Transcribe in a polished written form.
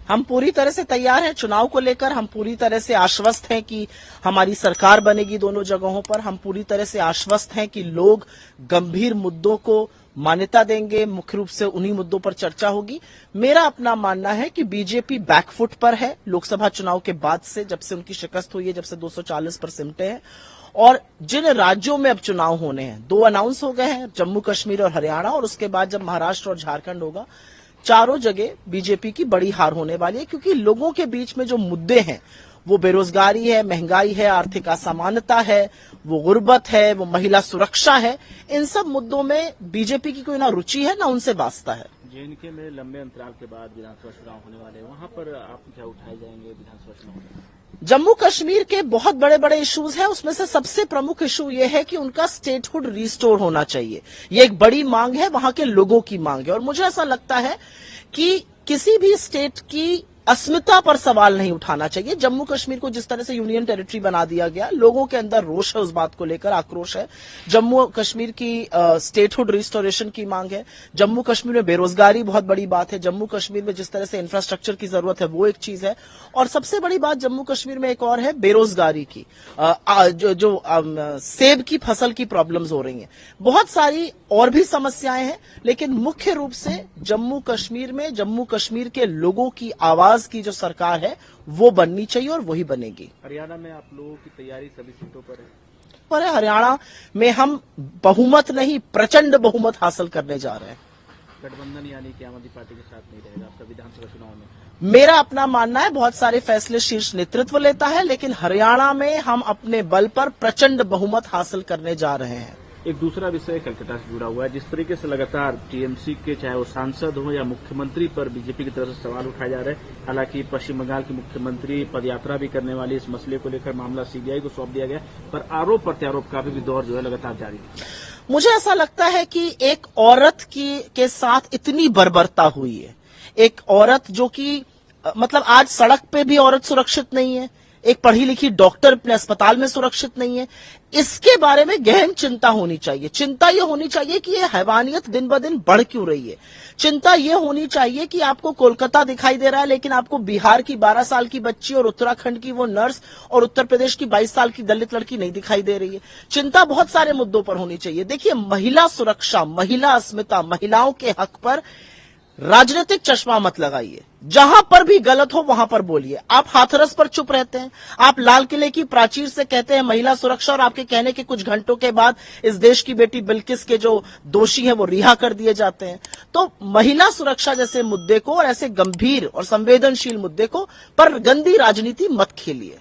हम पूरी तरह से तैयार हैं चुनाव को लेकर। हम पूरी तरह से आश्वस्त हैं कि हमारी सरकार बनेगी दोनों जगहों पर। हम पूरी तरह से आश्वस्त हैं कि लोग गंभीर मुद्दों को मान्यता देंगे, मुख्य रूप से उन्हीं मुद्दों पर चर्चा होगी। मेरा अपना मानना है कि बीजेपी बैकफुट पर है लोकसभा चुनाव के बाद से, जब से उनकी शिकस्त हुई है, जब से 240 पर सिमटे हैं। और जिन राज्यों में अब चुनाव होने हैं, 2 अनाउंस हो गए हैं, जम्मू कश्मीर और हरियाणा, और उसके बाद जब महाराष्ट्र और झारखंड होगा, चारों जगह बीजेपी की बड़ी हार होने वाली है। क्योंकि लोगों के बीच में जो मुद्दे हैं, वो बेरोजगारी है, महंगाई है, आर्थिक असमानता है, वो गुर्बत है, वो महिला सुरक्षा है। इन सब मुद्दों में बीजेपी की कोई ना रुचि है ना उनसे वास्ता है। जेएनके में लंबे अंतराल के बाद विधानसभा चुनाव होने वाले हैं, वहां पर आप क्या उठाए जाएंगे विधानसभा चुनाव में? जम्मू कश्मीर के बहुत बड़े बड़े इश्यूज हैं। उसमें से सबसे प्रमुख इशू ये है कि उनका स्टेटहुड रिस्टोर होना चाहिए। ये एक बड़ी मांग है, वहां के लोगों की मांग है। और मुझे ऐसा लगता है कि किसी भी स्टेट की अस्मिता पर सवाल नहीं उठाना चाहिए। जम्मू कश्मीर को जिस तरह से यूनियन टेरिटरी बना दिया गया, लोगों के अंदर रोष है, उस बात को लेकर आक्रोश है। जम्मू कश्मीर की स्टेटहुड रिस्टोरेशन की मांग है। जम्मू कश्मीर में बेरोजगारी बहुत बड़ी बात है। जम्मू कश्मीर में जिस तरह से इंफ्रास्ट्रक्चर की जरूरत है, वो एक चीज है। और सबसे बड़ी बात जम्मू कश्मीर में एक और है, बेरोजगारी की। सेब की फसल की प्रॉब्लम्स हो रही हैं। बहुत सारी और भी समस्याएं हैं, लेकिन मुख्य रूप से जम्मू कश्मीर में जम्मू कश्मीर के लोगों की आवाज की जो सरकार है, वो बननी चाहिए और वही बनेगी। हरियाणा में आप लोगों की तैयारी सभी सीटों पर है? पर हरियाणा में हम बहुमत नहीं, प्रचंड बहुमत हासिल करने जा रहे हैं। गठबंधन यानी कि आम आदमी पार्टी के साथ नहीं रहेगा आपका विधानसभा चुनाव में? मेरा अपना मानना है, बहुत सारे फैसले शीर्ष नेतृत्व लेता है, लेकिन हरियाणा में हम अपने बल पर प्रचंड बहुमत हासिल करने जा रहे हैं। एक दूसरा विषय कलकत्ता से जुड़ा हुआ है। जिस तरीके से लगातार टीएमसी के चाहे वो सांसद हो या मुख्यमंत्री पर बीजेपी की तरफ से सवाल उठाए जा रहे हैं। हालांकि पश्चिम बंगाल की मुख्यमंत्री पदयात्रा भी करने वाली, इस मसले को लेकर मामला सीबीआई को सौंप दिया गया, पर आरोप प्रत्यारोप का भी दौर जो है लगातार जारी है। मुझे ऐसा लगता है कि एक औरत के साथ इतनी बर्बरता हुई है। एक औरत जो कि मतलब आज सड़क पे भी औरत सुरक्षित नहीं है, एक पढ़ी लिखी डॉक्टर अपने अस्पताल में सुरक्षित नहीं है। इसके बारे में गहन चिंता होनी चाहिए। चिंता यह होनी चाहिए कि यह हैवानियत दिन ब दिन बढ़ क्यों रही है। चिंता यह होनी चाहिए कि आपको कोलकाता दिखाई दे रहा है, लेकिन आपको बिहार की 12 साल की बच्ची और उत्तराखंड की वो नर्स और उत्तर प्रदेश की 22 साल की दलित लड़की नहीं दिखाई दे रही है। चिंता बहुत सारे मुद्दों पर होनी चाहिए। देखिए, महिला सुरक्षा, महिला अस्मिता, महिलाओं के हक पर राजनीतिक चश्मा मत लगाइए। जहां पर भी गलत हो वहां पर बोलिए। आप हाथरस पर चुप रहते हैं, आप लाल किले की प्राचीर से कहते हैं महिला सुरक्षा, और आपके कहने के कुछ घंटों के बाद इस देश की बेटी बिल्किस के जो दोषी हैं वो रिहा कर दिए जाते हैं। तो महिला सुरक्षा जैसे मुद्दे को और ऐसे गंभीर और संवेदनशील मुद्दे को पर गंदी राजनीति मत खेलिए।